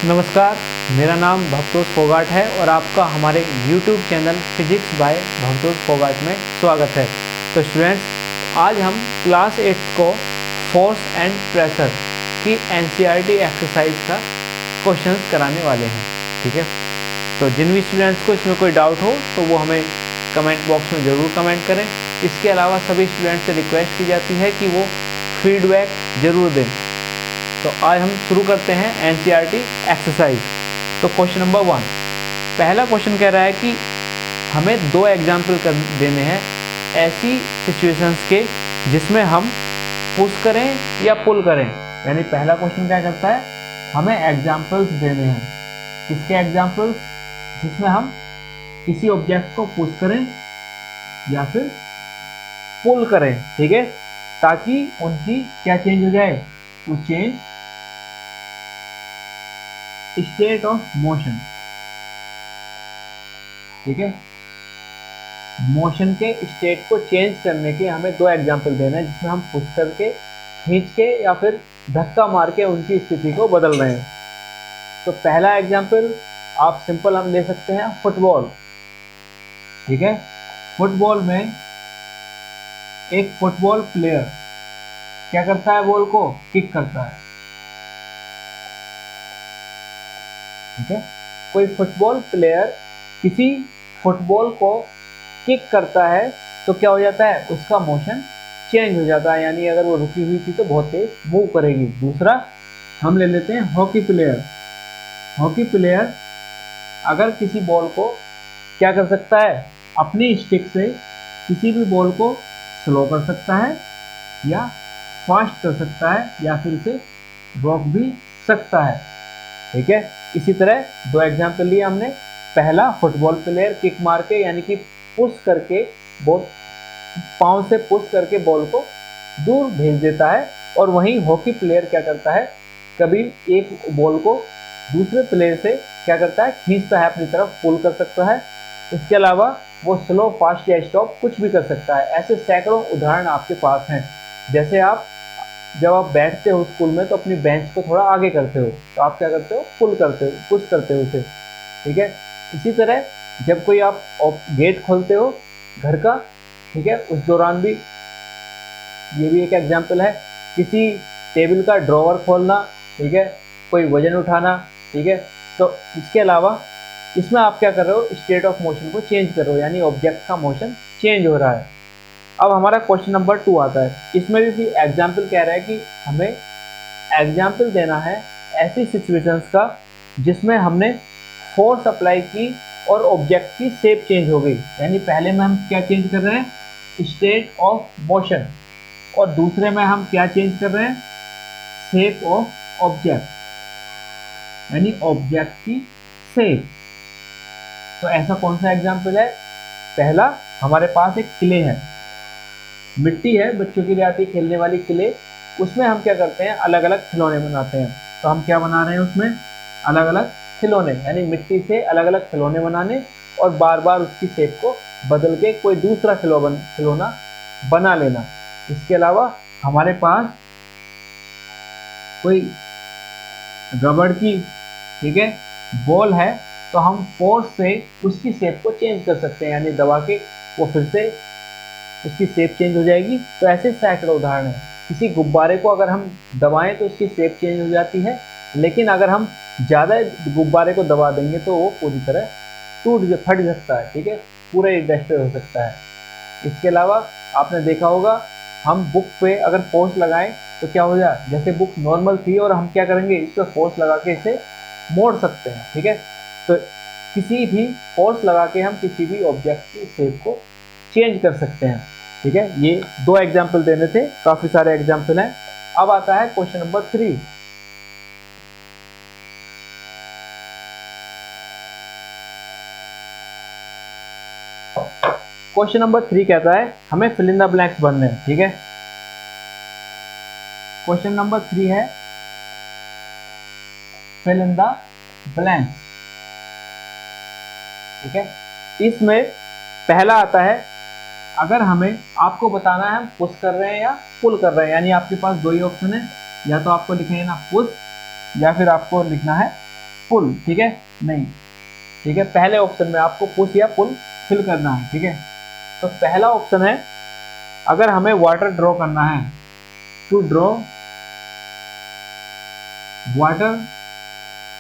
नमस्कार, मेरा नाम भवतोष फोगाट है और आपका हमारे YouTube channel physics by Bhavtosh Phogat में स्वागत है। तो स्टूडेंट्स, आज हम क्लास 8 को फोर्स एंड प्रेशर की NCERT एक्सरसाइज का क्वेश्चंस कराने वाले हैं। ठीक है, तो जिन भी स्टूडेंट्स को इसमें कोई डाउट हो तो वो हमें कमेंट बॉक्स में ज़रूर कमेंट करें। इसके अलावा सभी स्टूडेंट्स से रिक्वेस्ट की जाती है कि वो फीडबैक ज़रूर दें। तो आज हम शुरू करते हैं NCERT एक्सरसाइज। तो क्वेश्चन नंबर 1, पहला क्वेश्चन कह रहा है कि हमें दो एग्जाम्पल देने हैं ऐसी सिचुएशंस के जिसमें हम पुश करें या पुल करें। यानी पहला क्वेश्चन क्या करता है, हमें एग्जाम्पल्स देने हैं। किसके एग्जाम्पल्स? जिसमें हम किसी ऑब्जेक्ट को पुश करें या फिर पुल करें। ठीक है, ताकि उनकी क्या चेंज हो जाए, to change state of motion. ठीक है, मोशन के स्टेट को चेंज करने के हमें दो एग्जांपल देना है जिसमें हम पुश करके, खींच के या फिर धक्का मार के उनकी स्थिति को बदल रहे हैं। तो पहला एग्जांपल आप सिंपल हम ले सकते हैं फुटबॉल। ठीक है, फुटबॉल में एक फुटबॉल प्लेयर क्या करता है, बॉल को किक करता है। ठीक है, कोई फुटबॉल प्लेयर किसी फुटबॉल को किक करता है तो क्या हो जाता है, उसका मोशन चेंज हो जाता है। यानी अगर वो रुकी हुई थी तो बहुत तेज मूव करेगी। दूसरा हम ले लेते हैं हॉकी प्लेयर। हॉकी प्लेयर अगर किसी बॉल को क्या कर सकता है, अपनी स्टिक से किसी भी बॉल को स्लो कर सकता है या फास्ट कर सकता है या फिर उसे रोक भी सकता है। ठीक है, इसी तरह दो एग्जाम्पल लिए हमने। पहला, फुटबॉल प्लेयर किक मार के यानी कि पुश करके बॉल, पाँव से पुश करके बॉल को दूर भेज देता है। और वहीं हॉकी प्लेयर क्या करता है, कभी एक बॉल को दूसरे प्लेयर से क्या करता है, खींचता है अपनी तरफ, पुल कर सकता है। इसके अलावा वो स्लो, फास्ट या स्टॉप कुछ भी कर सकता है। ऐसे सैकड़ों उदाहरण आपके पास हैं। जैसे जब आप बैठते हो स्कूल में तो अपनी बेंच को थोड़ा आगे करते हो तो आप क्या करते हो, पुल करते हो, पुश करते हो उसे। ठीक है, इसी तरह जब कोई आप गेट खोलते हो घर का, ठीक है, उस दौरान भी ये भी एक एग्जाम्पल है। किसी टेबल का ड्रॉवर खोलना, ठीक है, कोई वजन उठाना। ठीक है, तो इसके अलावा इसमें आप क्या कर रहे हो, स्टेट ऑफ मोशन को चेंज कर रहे हो, यानी ऑब्जेक्ट का मोशन चेंज हो रहा है। अब हमारा क्वेश्चन नंबर 2 आता है। इसमें भी एग्जाम्पल कह रहा है कि हमें एग्जाम्पल देना है ऐसी सिचुएशंस का जिसमें हमने फोर्स अप्लाई की और ऑब्जेक्ट की शेप चेंज हो गई। यानी पहले में हम क्या चेंज कर रहे हैं, स्टेट ऑफ मोशन, और दूसरे में हम क्या चेंज कर रहे हैं, शेप ऑफ ऑब्जेक्ट, यानी ऑब्जेक्ट की शेप। तो ऐसा कौन सा एग्जाम्पल है? पहला, हमारे पास एक क्ले है, मिट्टी है, बच्चों के लिए आती है खेलने वाली क्ले। उसमें हम क्या करते हैं, अलग अलग खिलौने बनाते हैं। तो हम क्या बना रहे हैं उसमें, अलग अलग खिलौने, यानी मिट्टी से अलग अलग खिलौने बनाने और बार बार उसकी शेप को बदल के कोई दूसरा खिलौना बना लेना। इसके अलावा हमारे पास कोई रबड़ की, ठीक है, बॉल है, तो हम फोर्स से उसकी शेप को चेंज कर सकते हैं, यानी दबा के वो फिर से उसकी शेप चेंज हो जाएगी। तो ऐसे सैकड़ों उदाहरण हैं। किसी गुब्बारे को अगर हम दबाएं तो उसकी शेप चेंज हो जाती है, लेकिन अगर हम ज़्यादा गुब्बारे को दबा देंगे तो वो पूरी तरह फट सकता है। ठीक है, पूरा ही डिस्ट्रॉय हो सकता है। इसके अलावा आपने देखा होगा, हम बुक पे अगर फोर्स लगाएं तो क्या हो जाए, जैसे बुक नॉर्मल थी और हम क्या करेंगे, इस पर फोर्स लगा के इसे मोड़ सकते हैं। ठीक है, तो किसी भी फोर्स लगा के हम किसी भी ऑब्जेक्ट की शेप को चेंज कर सकते हैं। ठीक है, ये दो एग्जाम्पल देने थे, काफी सारे एग्जाम्पल हैं। अब आता है क्वेश्चन नंबर 3। क्वेश्चन नंबर 3 कहता है हमें फिल इन द ब्लैंक्स भरने हैं। ठीक है, क्वेश्चन नंबर 3 है फिल इन द ब्लैंक्स। ठीक है, इसमें पहला आता है, अगर हमें आपको बताना है हम पुश कर रहे हैं या पुल कर रहे हैं, यानी आपके पास दो ही ऑप्शन है, या तो आपको लिखना है पुश या फिर आपको लिखना है पुल, ठीक है, नहीं, ठीक है, पहले ऑप्शन में आपको पुश या पुल फिल करना है, ठीक है। तो पहला ऑप्शन है, अगर हमें वाटर ड्रॉ करना है, to draw water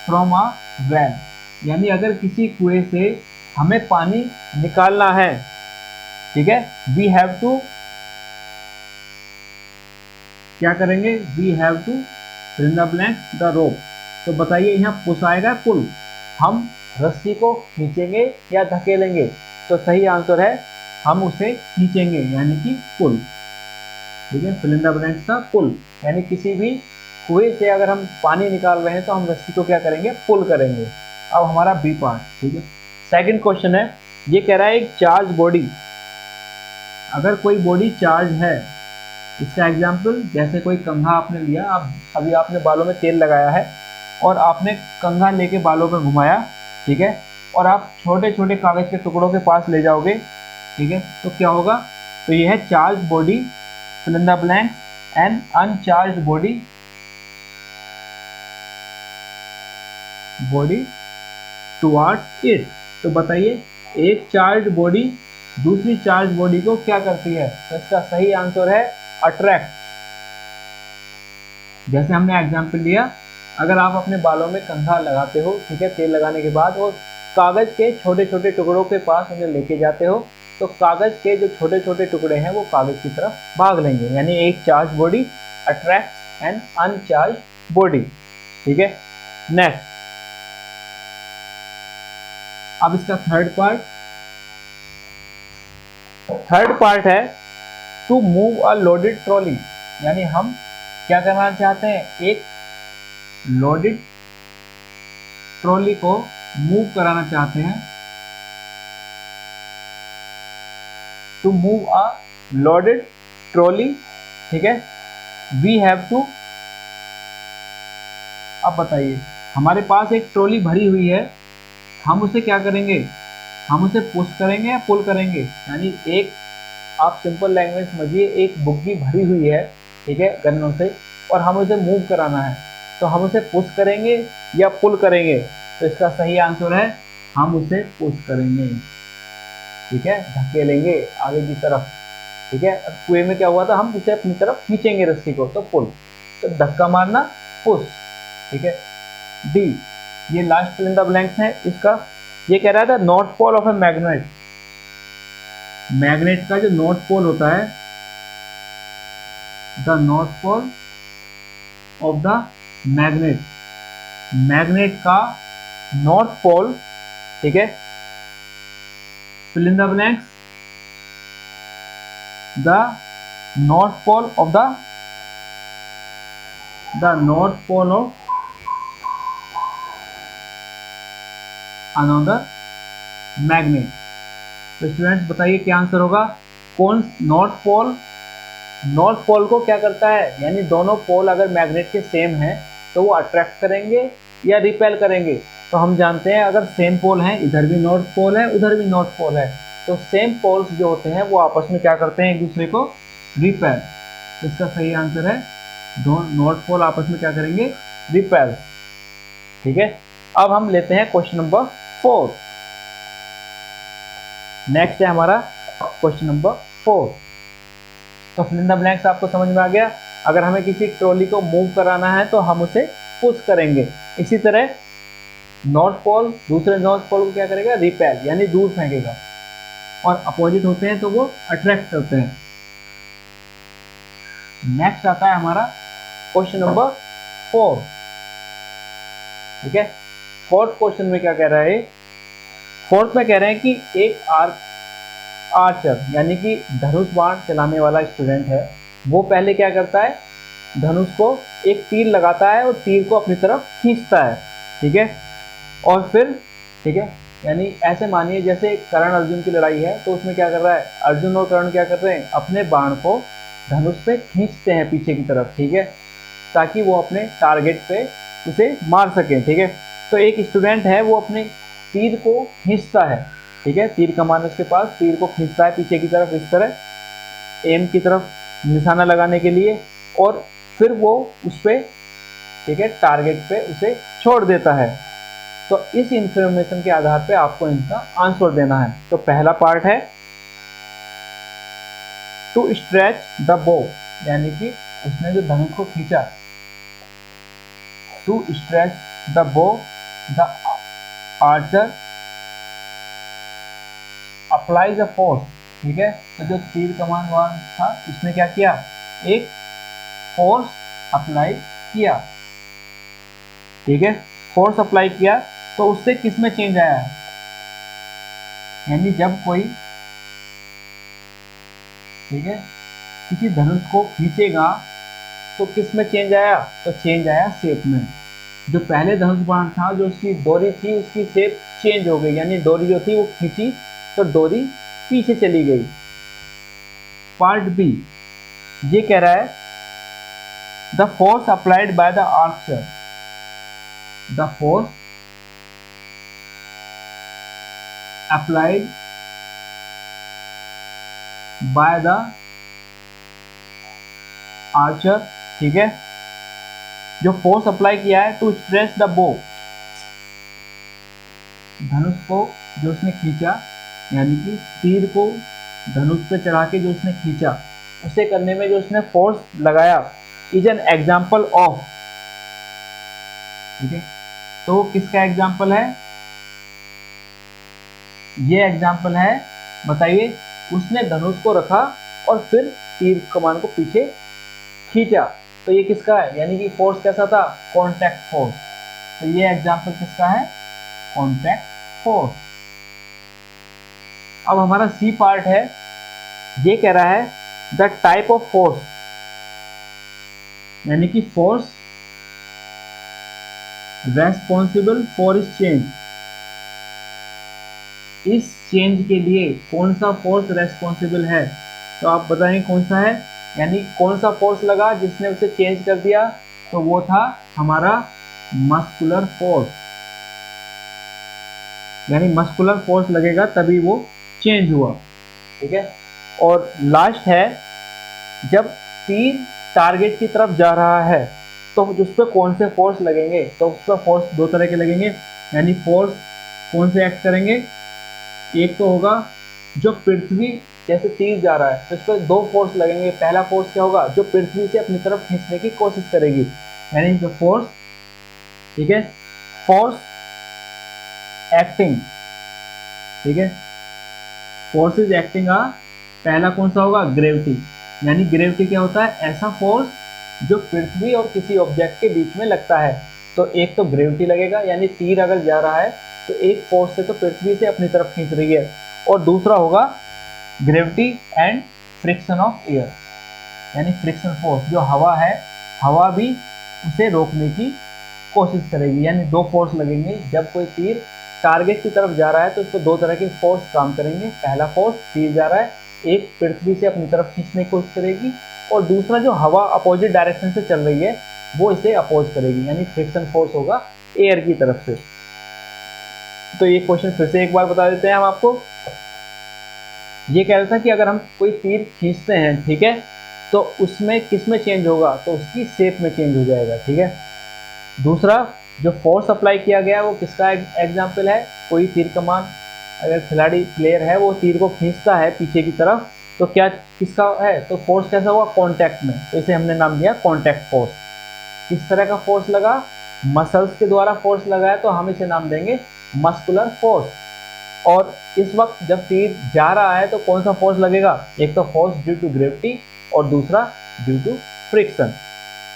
from a well, यानी अगर किसी कुएं से हमें पानी निकालना है, ठीक है, वी हैव टू, क्या करेंगे, we have to fill in the blank the rope. तो बताइए यहाँ पुश आएगा पुल, हम रस्सी को खींचेंगे या धकेलेंगे? तो सही आंसर है हम उसे खींचेंगे, यानी कि पुल, ठीक है, फिल इन द ब्लैंक्स का पुल, यानी किसी भी कुएं से अगर हम पानी निकाल रहे हैं तो हम रस्सी को क्या करेंगे, पुल करेंगे। अब हमारा बी पार्ट, ठीक है। सेकंड क्वेश्चन है, ये कह रहा है एक चार्ज बॉडी, अगर कोई बॉडी चार्ज है, इसका एग्जाम्पल जैसे कोई कंघा आपने लिया, अभी आपने बालों में तेल लगाया है और आपने कंघा लेके बालों में घुमाया, ठीक है, और आप छोटे छोटे कागज के टुकड़ों के पास ले जाओगे, ठीक है, तो क्या होगा, तो यह है charge body, fill in the blank, an uncharged body towards it. तो बताइए एक चार्ज बॉडी दूसरी चार्ज बॉडी को क्या करती है? तो इसका सही आंसर है अट्रैक्ट। जैसे हमने एग्जांपल लिया, अगर आप अपने बालों में कंघा लगाते हो, ठीक है, तेल लगाने के बाद, और कागज के छोटे छोटे टुकड़ों के पास उन्हें लेके जाते हो, तो कागज के जो छोटे छोटे टुकड़े हैं वो कागज की तरफ भाग लेंगे, यानी एक charge body attract and uncharged body, ठीक है। नेक्स्ट, अब इसका थर्ड पार्ट है to move a loaded trolley, यानी हम क्या करना चाहते हैं, एक लोडेड ट्रॉली को मूव कराना चाहते हैं। To move a loaded trolley, ठीक है, वी हैव टू, अब बताइए हमारे पास एक ट्रॉली भरी हुई है, हम उसे क्या करेंगे, हम उसे पुश करेंगे या पुल करेंगे? यानी एक, आप सिंपल लैंग्वेज समझिए, एक बुग्गी भरी हुई है, ठीक है, गन्नों से, और हम उसे मूव कराना है, तो हम उसे पुश करेंगे या पुल करेंगे? तो इसका सही आंसर है हम उसे पुश करेंगे, ठीक है, धकेलेंगे आगे की तरफ, ठीक है। अब कुएं में क्या हुआ था, हम उसे अपनी तरफ खींचेंगे रस्सी को, तो पुल, तो धक्का मारना पुश, ठीक है। डी, ये last fill in the blanks है इसका, ये कह रहा था north pole of a magnet, magnet का जो नॉर्थ पोल होता है, the north pole of the magnet, magnet का नॉर्थ पोल, ठीक है, fill in the blanks, the north pole of the north pole of another magnet. तो students बताइए क्या आंसर होगा, कौन नॉर्थ पोल को क्या करता है, यानी दोनों पोल अगर मैग्नेट के सेम हैं तो वो अट्रैक्ट करेंगे या रिपेल करेंगे? तो हम जानते हैं अगर सेम पोल हैं, इधर भी नॉर्थ पोल है उधर भी नॉर्थ पोल है, तो सेम पोल्स जो होते हैं वो आपस में क्या करते हैं, एक दूसरे को रिपेल। तो इसका सही आंसर है नॉर्थ पोल आपस में क्या करेंगे, रिपेल, ठीक है। अब हम लेते हैं क्वेश्चन नंबर 4। नेक्स्ट है हमारा क्वेश्चन नंबर 4। तो फिल इन द ब्लैंक्स आपको समझ में आ गया, अगर हमें किसी ट्रॉली को मूव कराना है तो हम उसे पुश करेंगे। इसी तरह नॉर्थ पोल दूसरे नॉर्थ पोल को क्या करेगा, रिपेल, यानी दूर फेंकेगा, और अपोजिट होते हैं तो वो अट्रैक्ट करते हैं। नेक्स्ट आता है हमारा क्वेश्चन नंबर 4, ठीक है। फोर्थ क्वेश्चन में क्या कह रहा है, फोर्थ में कह रहे हैं कि एक आर्चर यानी कि धनुष बाण चलाने वाला स्टूडेंट है, वो पहले क्या करता है, धनुष को एक तीर लगाता है और तीर को अपनी तरफ खींचता है, ठीक है, और फिर, ठीक है, यानी ऐसे मानिए जैसे कर्ण अर्जुन की लड़ाई है, तो उसमें क्या कर रहा है, अर्जुन और कर्ण क्या कर रहे हैं, अपने बाण को धनुष पे खींचते हैं पीछे की तरफ, ठीक है, ताकि वो अपने टारगेट पे उसे मार सकें, ठीक है। तो एक स्टूडेंट है वो अपने तीर को खींचता है, ठीक है, तीर कमान उसके पास, तीर को खींचता है पीछे की तरफ, इस तरह एम की तरफ निशाना लगाने के लिए, और फिर वो उस पे, ठीक है, टारगेट पे उसे छोड़ देता है। तो इस इंफॉर्मेशन के आधार पे आपको इनका आंसर देना है। तो पहला पार्ट है टू स्ट्रेच द बो, यानी कि उसने जो धनुष को खींचा। टू स्ट्रेच द बो the Archer applies a force, ठीक है। तो जो तीर कमान वाला था उसने क्या किया, एक फोर्स अप्लाई किया, ठीक है, फोर्स अप्लाई किया। तो उससे किस में चेंज आया है, यानी जब कोई, ठीक है, किसी धनुष को खींचेगा तो किस में चेंज आया, तो चेंज आया शेप में। जो पहले धनुष बाण था, जो उसकी डोरी थी उसकी शेप चेंज हो गई, यानी डोरी जो थी वो खींची तो डोरी पीछे चली गई। पार्ट बी ये कह रहा है the force applied by the Archer, the force applied by the Archer, ठीक है, जो फोर्स अप्लाई किया है टू स्ट्रेच द बो, धनुष को जो उसने खींचा, यानी कि तीर को धनुष पे चढ़ा के जो उसने खींचा, उसे करने में जो उसने फोर्स लगाया, इज एन एग्जाम्पल ऑफ, ठीक है। तो वो किसका एग्जाम्पल है, ये एग्जाम्पल है, बताइए, उसने धनुष को रखा और फिर तीर कमान को पीछे खींचा, तो ये किसका है, यानी कि फोर्स कैसा था, कॉन्टैक्ट फोर्स। तो ये एग्जाम्पल किसका है, कॉन्टैक्ट फोर्स। अब हमारा सी पार्ट है, ये कह रहा है द टाइप ऑफ फोर्स, यानी कि फोर्स रेस्पॉन्सिबल फॉर इस चेंज, इस चेंज के लिए कौन सा फोर्स रेस्पॉन्सिबल है। तो आप बताएं कौन सा है, यानी कौन सा फोर्स लगा जिसने उसे चेंज कर दिया, तो वो था हमारा मस्कुलर फोर्स, यानी मस्कुलर फोर्स लगेगा तभी वो चेंज हुआ, ठीक है। और लास्ट है, जब तीर टारगेट की तरफ जा रहा है तो उस पर कौन से फोर्स लगेंगे, तो उस पर फोर्स दो तरह के लगेंगे, यानी फोर्स कौन से एक्ट करेंगे, एक तो होगा जो पृथ्वी, जैसे तीर जा रहा है तो इस पर दो फोर्स लगेंगे। पहला फोर्स क्या होगा, जो पृथ्वी से अपनी तरफ खींचने की कोशिश करेगी, यानी जो फोर्स, ठीक है, फोर्स एक्टिंग, ठीक है, फोर्सेज एक्टिंग आ, पहला कौन सा होगा, ग्रेविटी, यानी ग्रेविटी क्या होता है, ऐसा फोर्स जो पृथ्वी और किसी ऑब्जेक्ट के बीच में लगता है। तो एक तो ग्रेविटी लगेगा, यानी तीर अगर जा रहा है तो एक फोर्स से तो पृथ्वी से अपनी तरफ खींच रही है, और दूसरा होगा gravity and friction of air, यानी फ्रिक्शन फोर्स, जो हवा है, हवा भी उसे रोकने की कोशिश करेगी, यानी दो फोर्स लगेंगे। जब कोई तीर टारगेट की तरफ जा रहा है तो इस पर दो तरह के फोर्स काम करेंगे, पहला फोर्स तीर जा रहा है, एक पृथ्वी से अपनी तरफ खींचने की कोशिश करेगी, और दूसरा जो हवा अपोजिट डायरेक्शन से चल रही है वो इसे अपोज करेगी, यानी फ्रिक्शन फोर्स होगा एयर की तरफ से। तो ये क्वेश्चन फिर से एक बार बता देते हैं हम आपको। ये कह रहा था कि अगर हम कोई तीर खींचते हैं, ठीक है, तो उसमें किस में चेंज होगा, तो उसकी शेप में चेंज हो जाएगा, ठीक है। दूसरा, जो फोर्स अप्लाई किया गया है वो किसका एग्जाम्पल है, कोई तीर कमान अगर खिलाड़ी प्लेयर है वो तीर को खींचता है पीछे की तरफ, तो क्या किसका है, तो फोर्स कैसा हुआ, कांटेक्ट में, तो इसे हमने नाम दिया कांटेक्ट फोर्स। किस तरह का फोर्स लगा, मसल्स के द्वारा फोर्स लगाया, तो हम इसे नाम देंगे मस्कुलर फोर्स। और इस वक्त जब तीर जा रहा है तो कौन सा फोर्स लगेगा, एक तो फोर्स ड्यू टू ग्रेविटी और दूसरा ड्यू टू फ्रिक्शन।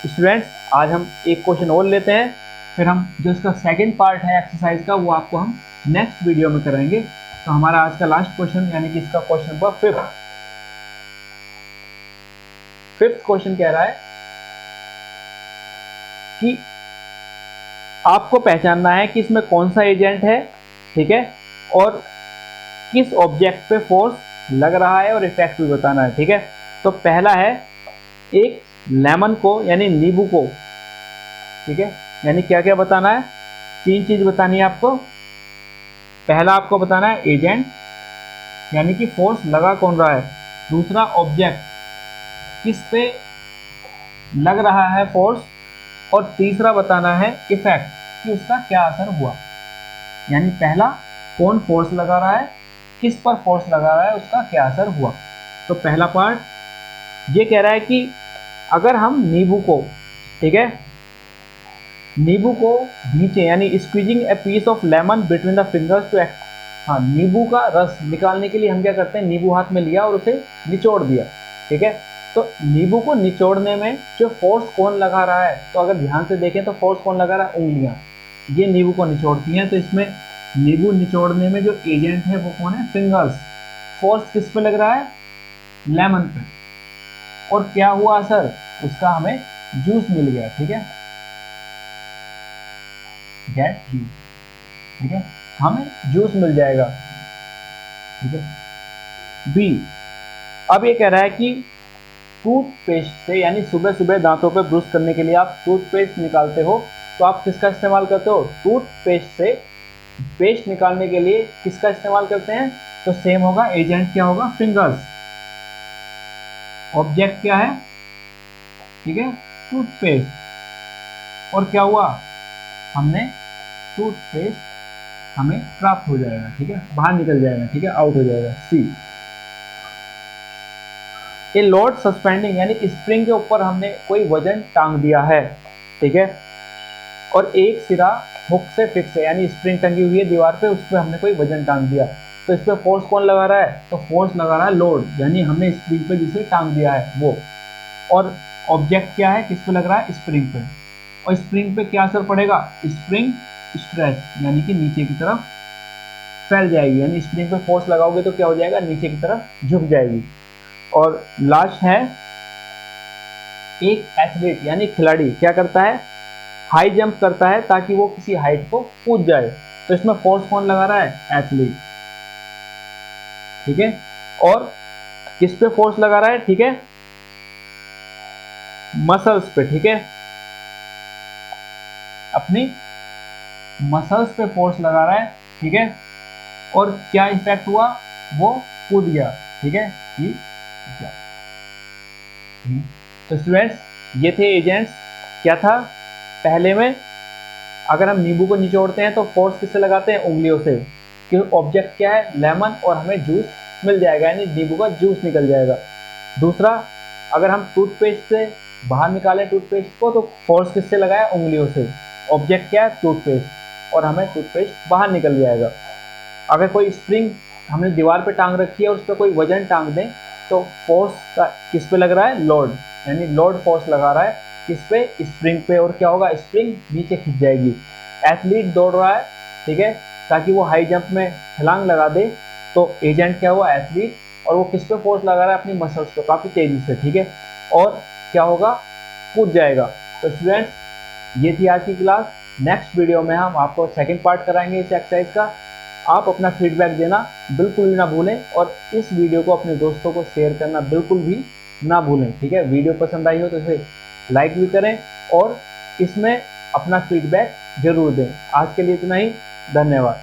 स्टूडेंट्स, आज हम एक क्वेश्चन और लेते हैं, फिर हम जो इसका सेकंड पार्ट है एक्सरसाइज का वो आपको हम नेक्स्ट वीडियो में कराएंगे। तो हमारा आज का लास्ट क्वेश्चन, यानी कि इसका क्वेश्चन नंबर फिफ्थ क्वेश्चन कह रहा है कि आपको पहचानना है कि इसमें कौन सा एजेंट है, ठीक है, और किस ऑब्जेक्ट पे फोर्स लग रहा है और इफेक्ट भी बताना है, ठीक है। तो पहला है एक लेमन को, यानी नींबू को, ठीक है, यानी क्या क्या बताना है, तीन चीज बतानी है आपको। पहला आपको बताना है एजेंट, यानी कि फोर्स लगा कौन रहा है, दूसरा ऑब्जेक्ट, किस पे लग रहा है फोर्स, और तीसरा बताना है इफेक्ट, कि उसका क्या असर हुआ। यानी पहला कौन फोर्स लगा रहा है, किस पर फोर्स लगा रहा है, उसका क्या असर हुआ। तो पहला पार्ट ये कह रहा है कि अगर हम नींबू को, ठीक है, नींबू को नीचे यानी squeezing a piece of lemon between the fingers to, हाँ, नींबू का रस निकालने के लिए हम क्या करते हैं, नींबू हाथ में लिया और उसे निचोड़ दिया, ठीक है। तो नींबू को निचोड़ने में जो फोर्स कौन लगा रहा है, तो अगर ध्यान से देखें तो फोर्स कौन लगा रहा है, उंगलियां, ये नींबू को निचोड़ती हैं। तो इसमें नींबू निचोड़ने में जो एजेंट है वो कौन है, फिंगर्स। फोर्स किस पे लग रहा है, लेमन पे, और क्या हुआ असर, उसका हमें जूस मिल गया, ठीक है, गेट जूस, ठीक है, हमें जूस मिल जाएगा, ठीक है। बी, अब ये कह रहा है कि टूथपेस्ट से, यानी सुबह सुबह दांतों पे ब्रश करने के लिए आप टूथपेस्ट निकालते हो, तो आप किसका इस्तेमाल करते हो, टूथपेस्ट से पेस्ट निकालने के लिए किसका इस्तेमाल करते हैं, तो सेम होगा, एजेंट क्या होगा, फिंगर्स, ऑब्जेक्ट क्या है, ठीक है, टूथपेस्ट, और क्या हुआ, हमने टूथपेस्ट हमें प्राप्त हो जाएगा, ठीक है, बाहर निकल जाएगा, ठीक है, आउट हो जाएगा। सी, ये लोड सस्पेंडिंग, यानी स्प्रिंग के ऊपर हमने कोई वजन टांग दिया है, ठीक है, और एक सिरा हुक से फिक्स है, यानी स्प्रिंग टंगी हुई है दीवार पे, उस पर हमने कोई वजन टांग दिया, तो इस पर फोर्स कौन लगा रहा है, तो फोर्स लगा रहा है लोड, यानी हमने स्प्रिंग पे जिसे टांग दिया है वो, और ऑब्जेक्ट क्या है, किस पे लग रहा है, स्प्रिंग पे, और स्प्रिंग पे क्या असर पड़ेगा, स्प्रिंग स्ट्रेच, यानी कि नीचे की तरफ फैल जाएगी, यानी स्प्रिंग पे फोर्स लगाओगे तो क्या हो जाएगा, नीचे की तरफ झुक जाएगी। और लास्ट है, एक एथलीट यानी खिलाड़ी क्या करता है, हाई जंप करता है ताकि वो किसी हाइट को कूद जाए, तो इसमें फोर्स कौन लगा रहा है, एथलीट, ठीक है, और किस पे फोर्स लगा रहा है, ठीक है, मसल्स पे, ठीक है, अपनी मसल्स पे फोर्स लगा रहा है, ठीक है, और क्या इफेक्ट हुआ, वो कूद गया, ठीक है, ये क्या, तो स्टूडेंट्स ये थे एजेंट्स। क्या था पहले में, अगर हम नींबू को निचोड़ते हैं तो फोर्स किससे लगाते हैं, उंगलियों से, कि ऑब्जेक्ट क्या है, लेमन, और हमें जूस मिल जाएगा, यानी नींबू का जूस निकल जाएगा। दूसरा, अगर हम टूथपेस्ट से बाहर निकालें टूथपेस्ट को, तो फोर्स किससे लगाया, उंगलियों से, ऑब्जेक्ट क्या है, टूथपेस्ट, और हमें टूथपेस्ट बाहर निकल जाएगा। अगर कोई स्प्रिंग हमने दीवार पे टांग रखी है और उस पर कोई वजन टांग दें, तो फोर्स का किस पे लग रहा है, लोड, यानी लोड फोर्स लगा रहा है किस पे, स्प्रिंग पे, और क्या होगा, स्प्रिंग नीचे खिंच जाएगी। एथलीट दौड़ रहा है, ठीक है, ताकि वो हाई जंप में छलांग लगा दे, तो एजेंट क्या हुआ, एथलीट, और वो किस पे फोर्स लगा रहा है, अपनी मसल्स पे काफ़ी तेजी से, ठीक है, और क्या होगा, कूद जाएगा। तो स्टूडेंट्स ये थी आज की क्लास। नेक्स्ट वीडियो में हम आपको सेकंड पार्ट कराएंगे इस एक्सरसाइज का। आप अपना फीडबैक देना बिल्कुल भी ना भूलें, और इस वीडियो को अपने दोस्तों को शेयर करना बिल्कुल भी ना भूलें, ठीक है। वीडियो पसंद आई हो तो इसे लाइक भी करें और इसमें अपना फीडबैक जरूर दें। आज के लिए इतना ही, धन्यवाद।